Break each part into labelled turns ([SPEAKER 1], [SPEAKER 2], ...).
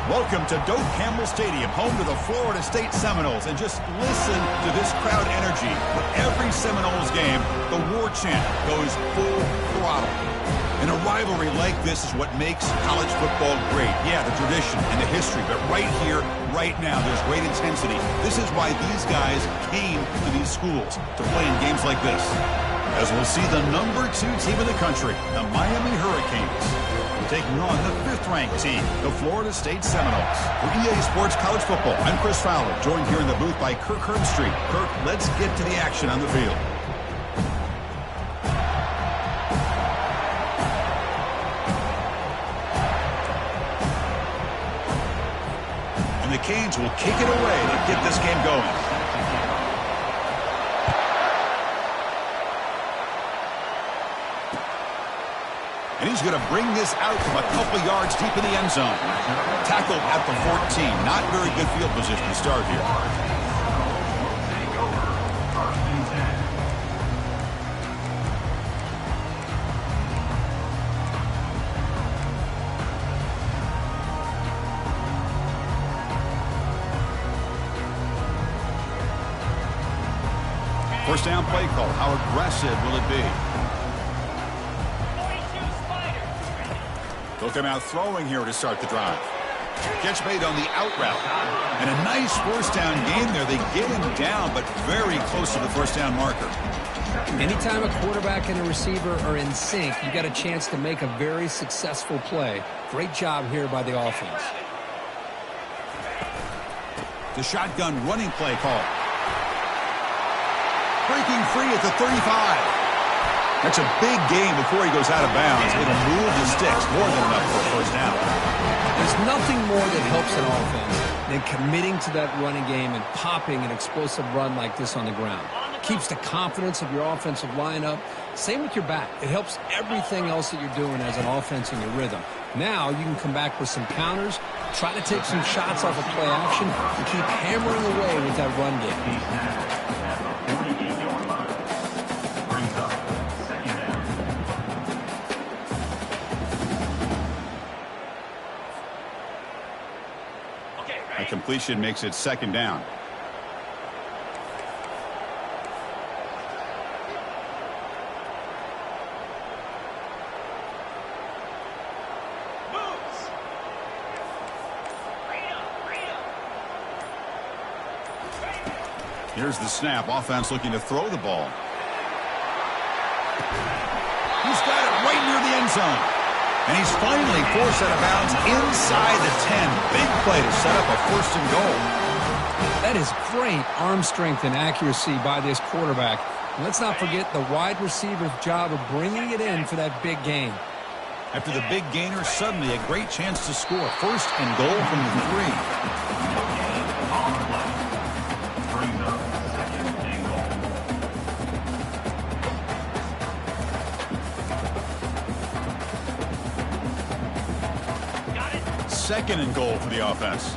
[SPEAKER 1] Welcome to Doak Campbell Stadium, home to the Florida State Seminoles. And just listen to this crowd energy. For every Seminoles game, the war chant goes full throttle. And a rivalry like this is what makes college football great. Yeah, the tradition and the history, but right here, right now, there's great intensity. This is why these guys came to these schools to play in games like this. As we'll see the #2 team in the country, the Miami Hurricanes, taking on the 5th-ranked team, the Florida State Seminoles. For EA Sports College Football, I'm Chris Fowler, joined here in the booth by Kirk Herbstreit. Kirk, let's get to the action on the field. And the Canes will kick it away to get this game going. And he's going to bring this out from a couple yards deep in the end zone. Tackled at the 14. Not very good field position to start here. First down play call. How aggressive will it be? They'll come out throwing here to start the drive. Catch made on the out route. And a nice first down game there. They get him down, but very close to the first down marker.
[SPEAKER 2] Anytime a quarterback and a receiver are in sync, you got a chance to make a very successful play. Great job here by the offense.
[SPEAKER 1] The shotgun running play call. Breaking free at the 35. That's a big game before he goes out of bounds. It'll move the sticks more than enough for a first down.
[SPEAKER 2] There's nothing more that helps an offense than committing to that running game and popping an explosive run like this on the ground. Keeps the confidence of your offensive lineup. Same with your back. It helps everything else that you're doing as an offense in your rhythm. Now you can come back with some counters, try to take some shots off of play action, and keep hammering away with that run game.
[SPEAKER 1] Completion makes it second down. Here's the snap. Offense looking to throw the ball. He's got it right near the end zone. And he's finally forced out of bounds inside the 10. Big play to set up a 1st and goal.
[SPEAKER 2] That is great arm strength and accuracy by this quarterback. And let's not forget the wide receiver's job of bringing it in for that big gain.
[SPEAKER 1] After the big gainer, suddenly a great chance to score. 1st and goal from the 3. Second and goal for the offense.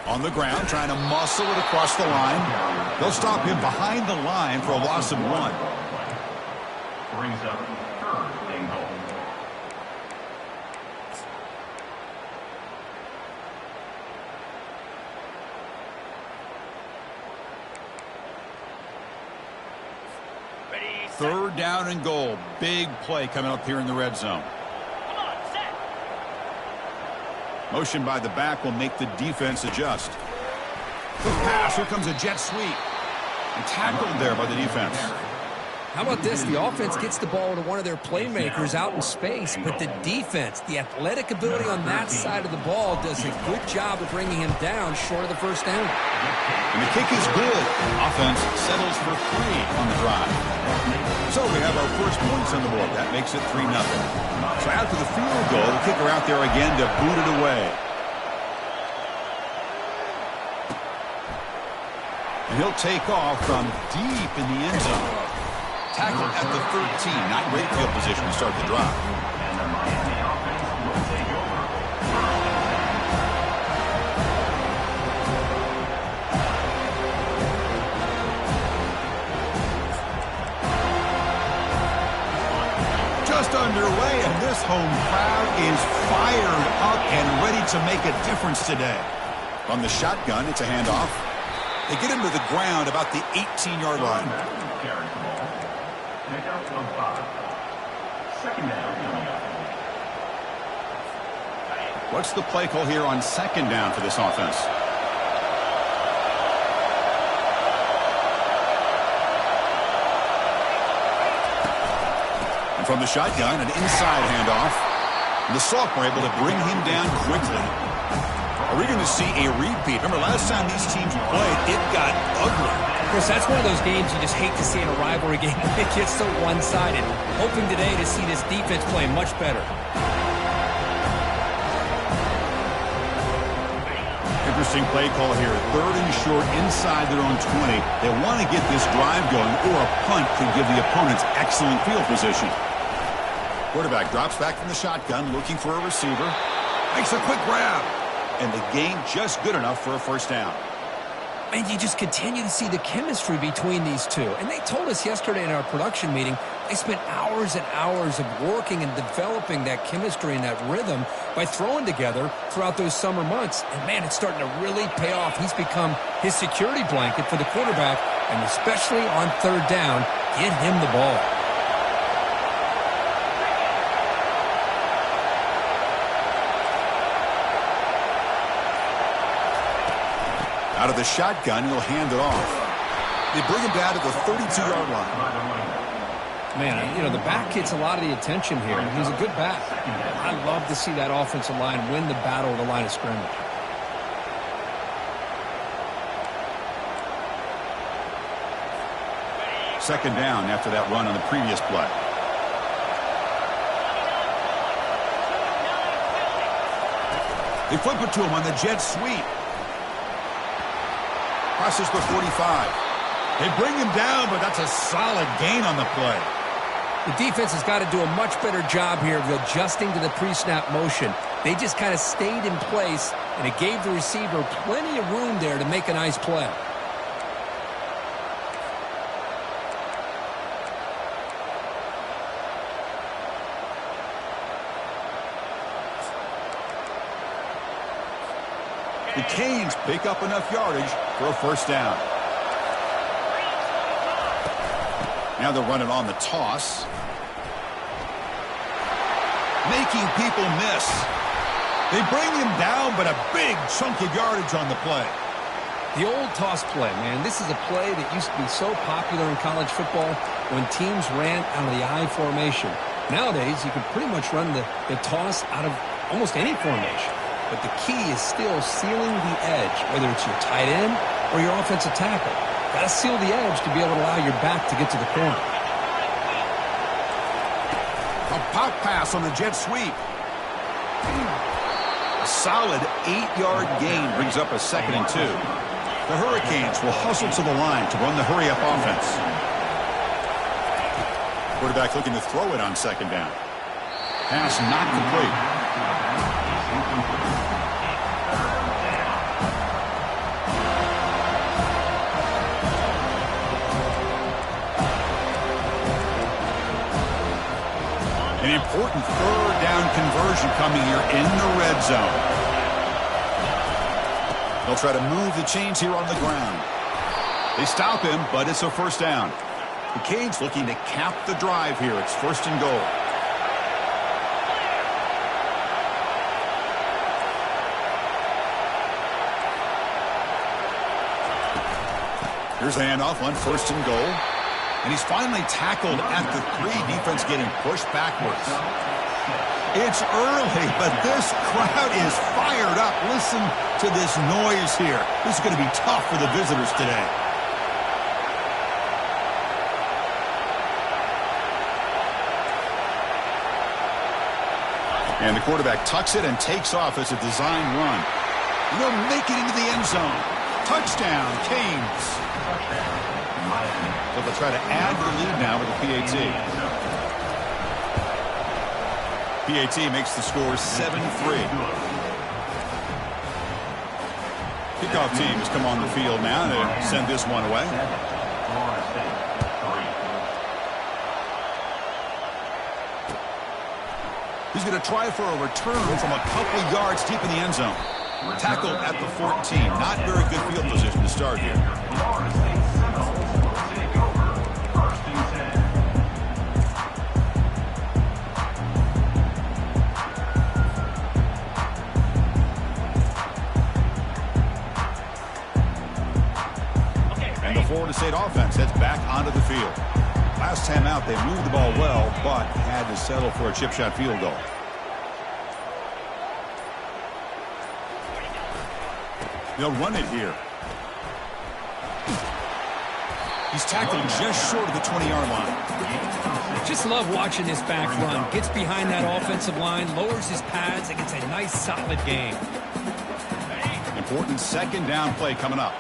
[SPEAKER 1] On the ground, trying to muscle it across the line. They'll stop him behind the line for a loss of 1. Brings up 3rd and goal. Third down and goal. Big play coming up here in the red zone. Motion by the back will make the defense adjust. Quick pass. Here comes a jet sweep. And tackled there by the defense.
[SPEAKER 2] How about this? The offense gets the ball to one of their playmakers out in space, but the defense, the athletic ability on that side of the ball, does a good job of bringing him down short of the first down.
[SPEAKER 1] And the kick is good. Offense settles for 3 on the drive. So we have our first points on the board. That makes it 3-0. So after the field goal, the kicker out there again to boot it away. And he'll take off from deep in the end zone. Tackled at the 13. Not great field position to start the drive. And the Miami offense will take over. This home crowd is fired up and ready to make a difference today. From the shotgun, it's a handoff. They get him to the ground about the 18-yard line. What's the play call here on second down for this offense? And from the shotgun, an inside handoff. And the sophomore able to bring him down quickly. Are we going to see a repeat? Remember, last time these teams played, it got ugly.
[SPEAKER 2] Of course, that's one of those games you just hate to see in a rivalry game when it gets so one-sided. Hoping today to see this defense play much better.
[SPEAKER 1] Interesting play call here. 3rd and short inside their own 20. They want to get this drive going, or a punt could give the opponents excellent field position. Quarterback drops back from the shotgun, looking for a receiver. Makes a quick grab. And the game just good enough for a first down.
[SPEAKER 2] And you just continue to see the chemistry between these two. And they told us yesterday in our production meeting, they spent hours and hours of working and developing that chemistry and that rhythm by throwing together throughout those summer months. And, man, it's starting to really pay off. He's become his security blanket for the quarterback, and especially on 3rd down, get him the ball.
[SPEAKER 1] Out of the shotgun, he'll hand it off. They bring him down to the 32-yard line.
[SPEAKER 2] Man, you know, the back gets a lot of the attention here. He's a good back. I love to see that offensive line win the battle of the line of scrimmage.
[SPEAKER 1] Second down after that run on the previous play. They flip it to him on the jet sweep. Crosses the 45. They bring him down, but that's a solid gain on the play.
[SPEAKER 2] The defense has got to do a much better job here of adjusting to the pre-snap motion. They just kind of stayed in place, and it gave the receiver plenty of room there to make a nice play.
[SPEAKER 1] The Canes pick up enough yardage for a first down. Now they're running on the toss. Making people miss. They bring him down, but a big chunk of yardage on the play.
[SPEAKER 2] The old toss play, man. This is a play that used to be so popular in college football when teams ran out of the I formation. Nowadays, you can pretty much run the toss out of almost any formation. But the key is still sealing the edge, whether it's your tight end or your offensive tackle. Got to seal the edge to be able to allow your back to get to the corner.
[SPEAKER 1] A pop pass on the jet sweep. A solid 8-yard gain brings up a 2nd and 2. The Hurricanes will hustle to the line to run the hurry-up offense. Quarterback looking to throw it on 2nd down. Pass not complete. An important 3rd down conversion coming here in the red zone. They'll try to move the chains here on the ground. They stop him, but it's a first down. The Canes looking to cap the drive here. It's 1st and goal. Here's a handoff on 1st and goal. And he's finally tackled at the 3. Defense getting pushed backwards. It's early, but this crowd is fired up. Listen to this noise here. This is going to be tough for the visitors today. And the quarterback tucks it and takes off as a design run. He'll make it into the end zone. Touchdown, Canes. So they'll try to add their lead now with the PAT. PAT makes the score 7-3. Kickoff team has come on the field now to send this one away. He's going to try for a return from a couple yards deep in the end zone. Tackled at the 14. Not very good field position to start here. And the Florida State offense heads back onto the field. Last time out, they moved the ball well, but had to settle for a chip shot field goal. They'll run it here. He's tackled just short of the 20-yard line.
[SPEAKER 2] Just love watching this back run. Gets behind that offensive line, lowers his pads, and gets a nice, solid gain.
[SPEAKER 1] Important second down play coming up.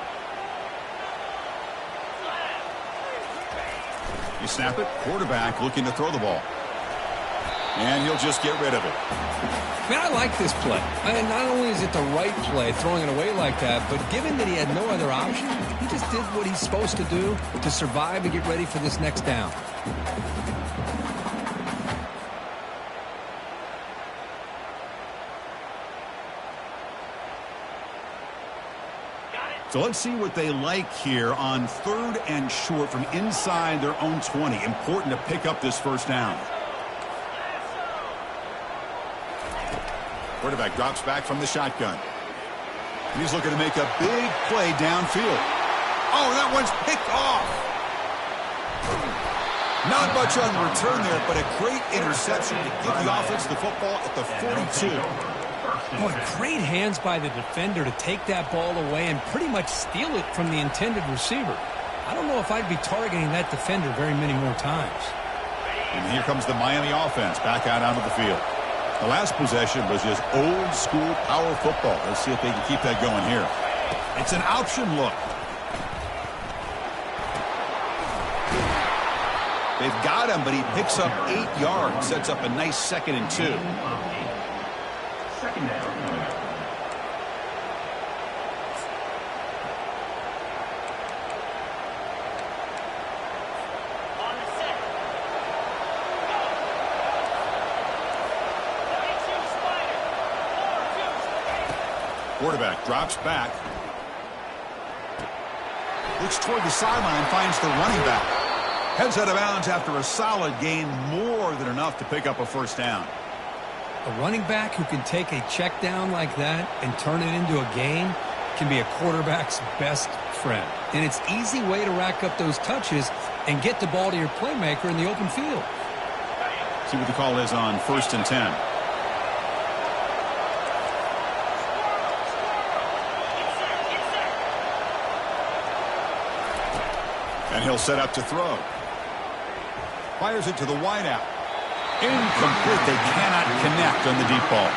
[SPEAKER 1] You snap it, quarterback looking to throw the ball. And he'll just get rid of it.
[SPEAKER 2] Man, I like this play. Not only is it the right play, throwing it away like that, but given that he had no other option, he just did what he's supposed to do to survive and get ready for this next down.
[SPEAKER 1] So let's see what they like here on 3rd and short from inside their own 20. Important to pick up this first down. Quarterback drops back from the shotgun. And he's looking to make a big play downfield. Oh, that one's picked off. Not much on the return there, but a great interception to give the offense the football at the 42.
[SPEAKER 2] Boy, great hands by the defender to take that ball away and pretty much steal it from the intended receiver. I don't know if I'd be targeting that defender very many more times.
[SPEAKER 1] And here comes the Miami offense back out onto the field. The last possession was just old school power football. Let's see if they can keep that going here. It's an option look. They've got him, but he picks up 8 yards. Sets up a nice 2nd and 2.
[SPEAKER 3] Second down.
[SPEAKER 1] Quarterback drops back. Looks toward the sideline, finds the running back. Heads out of bounds after a solid gain, more than enough to pick up a first down.
[SPEAKER 2] A running back who can take a check down like that and turn it into a gain can be a quarterback's best friend. And it's an easy way to rack up those touches and get the ball to your playmaker in the open field.
[SPEAKER 1] See what the call is on 1st and 10. And he'll set up to throw. Fires it to the wideout. Incomplete. They cannot connect on the deep ball.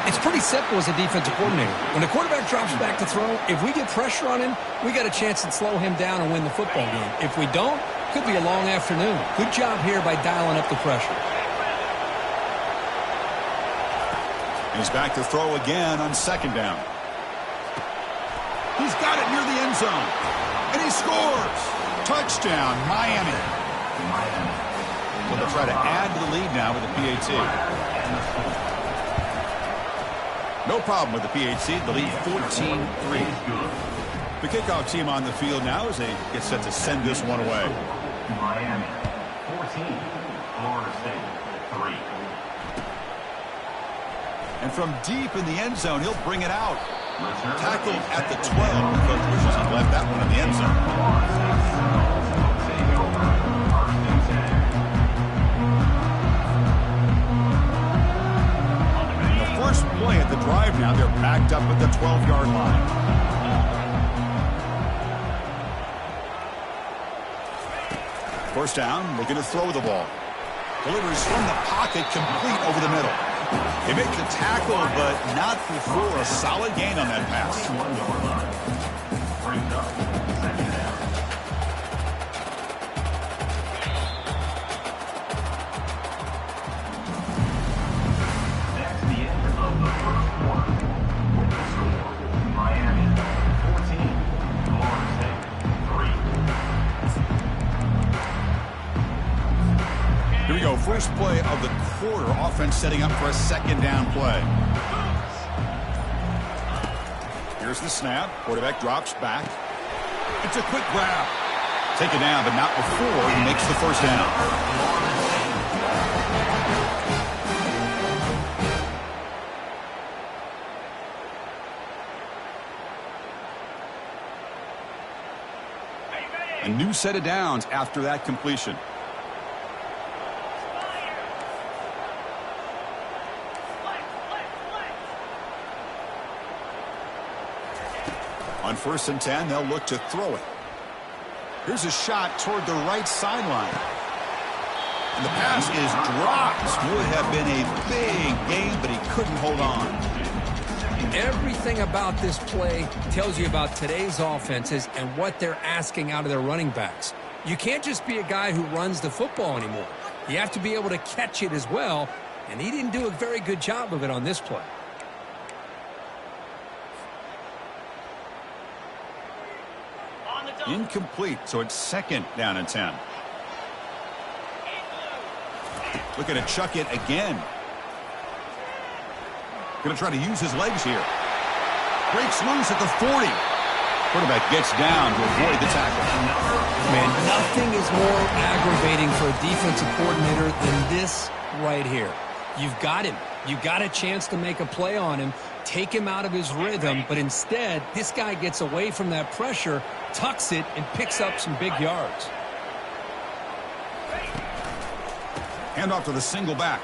[SPEAKER 2] It's pretty simple as a defensive coordinator. When the quarterback drops back to throw, if we get pressure on him, we got a chance to slow him down and win the football game. If we don't, could be a long afternoon. Good job here by dialing up the pressure.
[SPEAKER 1] He's back to throw again on 2nd down. He's got it near the end zone. And he scores. Touchdown, Miami. So they'll try to add to the lead now with the PAT. No problem with the PAT. The lead 14-3. The kickoff team on the field now as they get set to send this one away.
[SPEAKER 3] Miami 14, Florida State 3.
[SPEAKER 1] And from deep in the end zone, he'll bring it out. Tackled at the 12. Coach wishes he'd left that one in the end zone. The first play at the drive now, they're backed up at the 12-yard line. First down, looking to throw the ball. Delivers from the pocket, complete over the middle. They make the tackle, but not before a solid gain on that pass.
[SPEAKER 3] That's the end of the first quarter. With the score, Miami 14, Florida State 3.
[SPEAKER 1] Here we go. First play of the quarter. Offense setting up for a second down play. Here's the snap. Quarterback drops back. It's a quick grab. Take it down, but not before he makes the first down. A new set of downs after that completion. On 1st and 10, they'll look to throw it. Here's a shot toward the right sideline. And the pass is dropped. Would have been a big game, but he couldn't hold on.
[SPEAKER 2] Everything about this play tells you about today's offenses and what they're asking out of their running backs. You can't just be a guy who runs the football anymore. You have to be able to catch it as well, and he didn't do a very good job of it on this play.
[SPEAKER 1] Incomplete, so it's 2nd down and 10. Looking to chuck it again. Going to try to use his legs here. Breaks loose at the 40. Quarterback gets down to avoid the tackle.
[SPEAKER 2] Man, nothing is more aggravating for a defensive coordinator than this right here. You've got him. You've got a chance to make a play on him, take him out of his rhythm, but instead, this guy gets away from that pressure, tucks it, and picks up some big yards.
[SPEAKER 1] Hand off to the single back.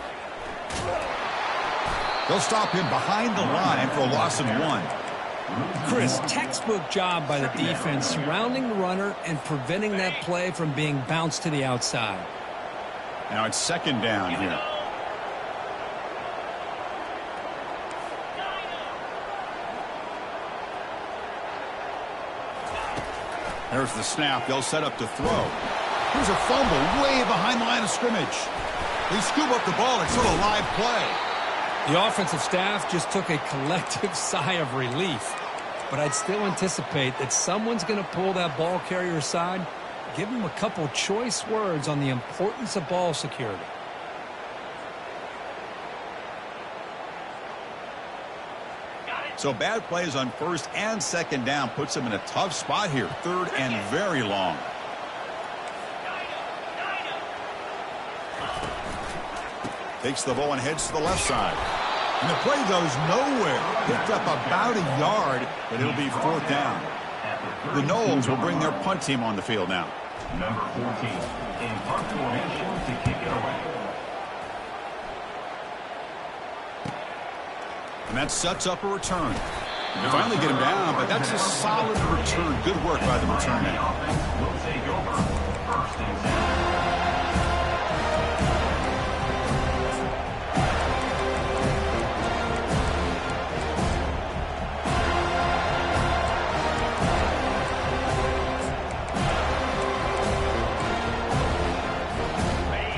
[SPEAKER 1] They'll stop him behind the line for a loss of 1.
[SPEAKER 2] Chris, textbook job by the defense surrounding the runner and preventing that play from being bounced to the outside.
[SPEAKER 1] Now it's 2nd down here. There's the snap. They'll set up to throw. Here's a fumble way behind the line of scrimmage. They scoop up the ball. It's still a live play.
[SPEAKER 2] The offensive staff just took a collective sigh of relief. But I'd still anticipate that someone's going to pull that ball carrier aside, give him a couple choice words on the importance of ball security.
[SPEAKER 1] So bad plays on 1st and 2nd down puts him in a tough spot here. 3rd and very long. Takes the ball and heads to the left side. And the play goes nowhere. Picked up about a yard, but it'll be 4th down. The Noles will bring their punt team on the field now.
[SPEAKER 3] Number 14 in punt formation to kick it away.
[SPEAKER 1] And that sets up a return. They finally get him down, but that's a solid return. Good work by the return man.
[SPEAKER 3] Will take over 1st and 10.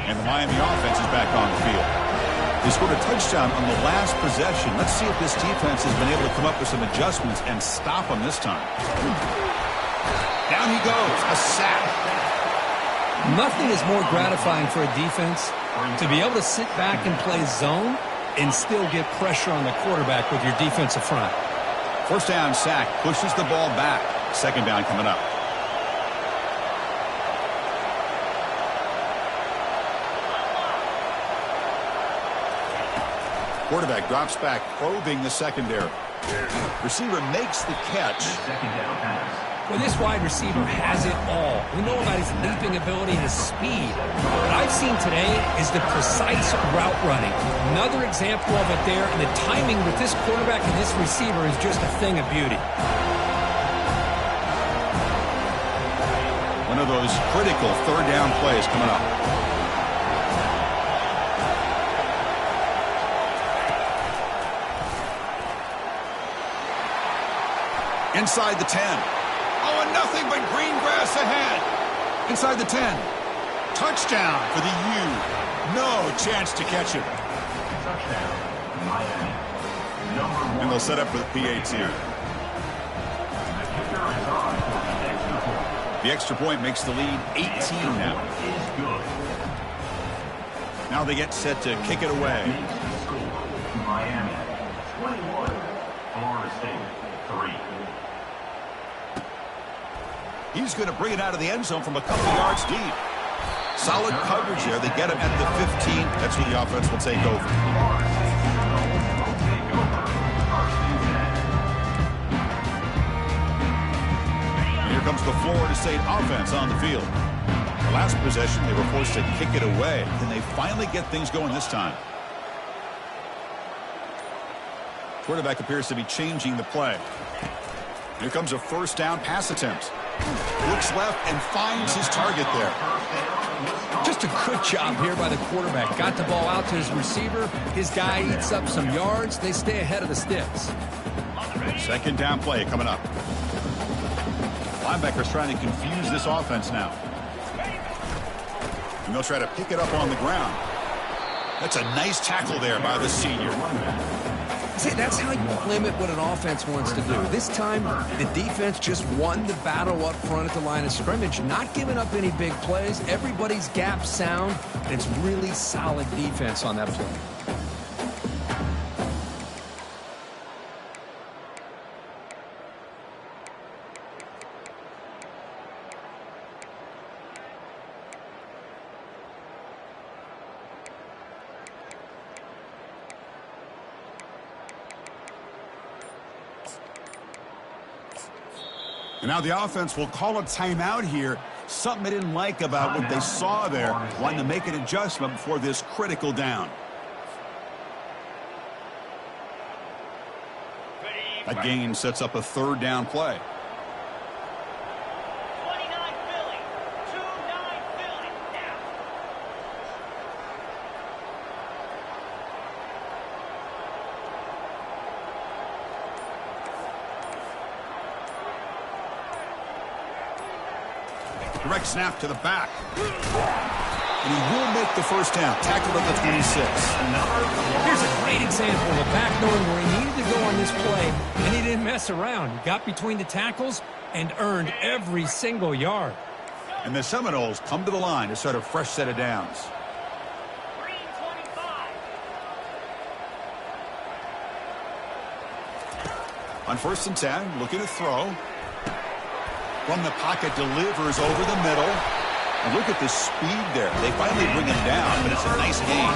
[SPEAKER 1] And the Miami offense is back on the field. They scored a touchdown on the last possession. Let's see if this defense has been able to come up with some adjustments and stop them this time. Down he goes. A sack.
[SPEAKER 2] Nothing is more gratifying for a defense to be able to sit back and play zone and still get pressure on the quarterback with your defensive front.
[SPEAKER 1] 1st down sack pushes the ball back. 2nd down coming up. Quarterback drops back, probing the secondary. Receiver makes the catch.
[SPEAKER 3] 2nd down pass.
[SPEAKER 2] Well, this wide receiver has it all. We know about his leaping ability and his speed. What I've seen today is the precise route running. Another example of it there, and the timing with this quarterback and this receiver is just a thing of beauty.
[SPEAKER 1] One of those critical 3rd down plays coming up. Inside the 10. Oh, and nothing but green grass ahead. Inside the 10. Touchdown for the U. No chance to catch it.
[SPEAKER 3] Touchdown, Miami. Number 1.
[SPEAKER 1] And they'll set up for the PAT.
[SPEAKER 3] The kicker is on for the extra point.
[SPEAKER 1] The extra point makes the lead 18 now.
[SPEAKER 3] Is good.
[SPEAKER 1] Now they get set to kick it away.
[SPEAKER 3] Miami 21, Florida State 3.
[SPEAKER 1] He's going to bring it out of the end zone from a couple yards deep. Solid coverage there. They get him at the 15. That's where the offense will take over. And here comes the Florida State offense on the field. The last possession, they were forced to kick it away. Can they finally get things going this time? Quarterback appears to be changing the play. Here comes a first down pass attempt. Looks left and finds his target there.
[SPEAKER 2] Just a good job here by the quarterback. Got the ball out to his receiver. His guy eats up some yards. They stay ahead of the sticks.
[SPEAKER 1] Second down play coming up. Linebackers trying to confuse this offense now. And they'll try to pick it up on the ground. That's a nice tackle there by the senior.
[SPEAKER 2] See, that's how you limit what an offense wants to do. This time, the defense just won the battle up front at the line of scrimmage, not giving up any big plays. Everybody's gap sound, and it's really solid defense on that play.
[SPEAKER 1] And now the offense will call a timeout here. Something they didn't like about what they saw there. Wanting to make an adjustment before this critical down. That gain sets up a third down play. Direct snap to the back. And he will make the first down. Tackled at the 26.
[SPEAKER 2] Here's a great example of a back knowing where he needed to go on this play, and he didn't mess around. He got between the tackles and earned every single yard.
[SPEAKER 1] And the Seminoles come to the line to start a fresh set of downs. On 1st and 10, looking to throw. From the pocket, delivers over the middle. And look at the speed there. They finally bring him down, but it's a nice gain.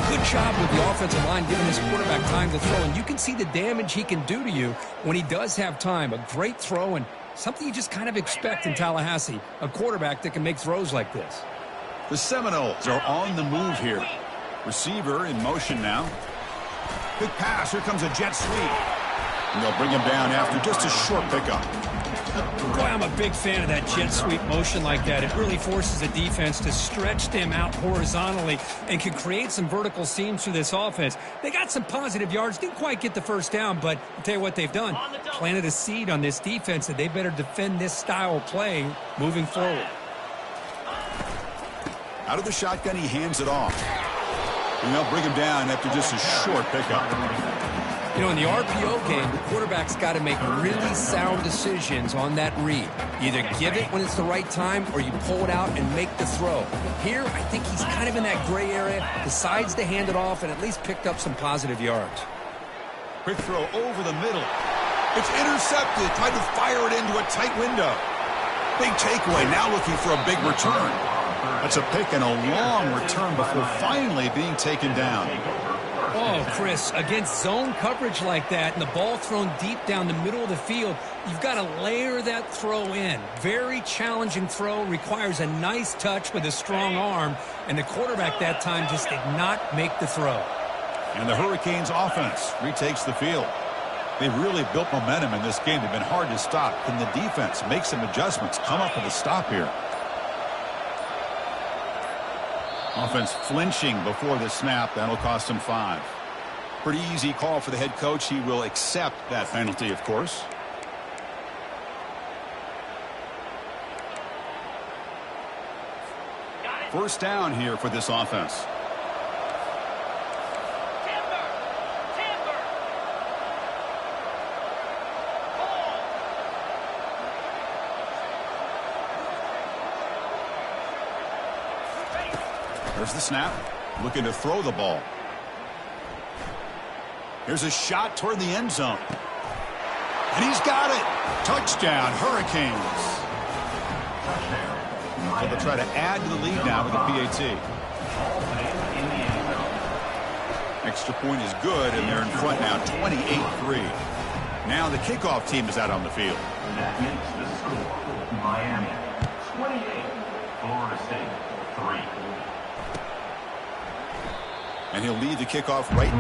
[SPEAKER 2] Good job with the offensive line giving his quarterback time to throw. And you can see the damage he can do to you when he does have time. A great throw and something you just kind of expect in Tallahassee. A quarterback that can make throws like this.
[SPEAKER 1] The Seminoles are on the move here. Receiver in motion now. Big pass. Here comes a jet sweep. And they'll bring him down after just a short pickup.
[SPEAKER 2] Boy, I'm a big fan of that jet sweep motion like that. It really forces the defense to stretch them out horizontally and can create some vertical seams for this offense. They got some positive yards, didn't quite get the first down, but I'll tell you what they've done. Planted a seed on this defense that they better defend this style of play moving forward.
[SPEAKER 1] Out of the shotgun, he hands it off. And they'll bring him down after just a short pickup.
[SPEAKER 2] You know, in the RPO game, the quarterback's got to make really sound decisions on that read. Either give it when it's the right time or you pull it out and make the throw. Here, I think he's kind of in that gray area, decides to hand it off and at least picked up some positive yards.
[SPEAKER 1] Quick throw over the middle. It's intercepted. Tried to fire it into a tight window. Big takeaway. Now looking for a big return. That's a pick and a long return before finally being taken down.
[SPEAKER 2] Oh, Chris, against zone coverage like that and the ball thrown deep down the middle of the field, you've got to layer that throw in. Very challenging throw, requires a nice touch with a strong arm, and the quarterback that time just did not make the throw.
[SPEAKER 1] And the Hurricanes offense retakes the field. They've really built momentum in this game. They've been hard to stop. Can the defense make some adjustments, come up with a stop here? Offense flinching before the snap. That'll cost him 5. Pretty easy call for the head coach. He will accept that penalty, of course. First down here for this offense. There's the snap. Looking to throw the ball. Here's a shot toward the end zone. And he's got it. Touchdown, Hurricanes. So they'll try to add to the lead now with a PAT. Extra point is good, and they're in front now, 28-3. Now the kickoff team is out on the field.
[SPEAKER 3] That makes the score Miami 28, Florida State 3.
[SPEAKER 1] And he'll lead the kickoff right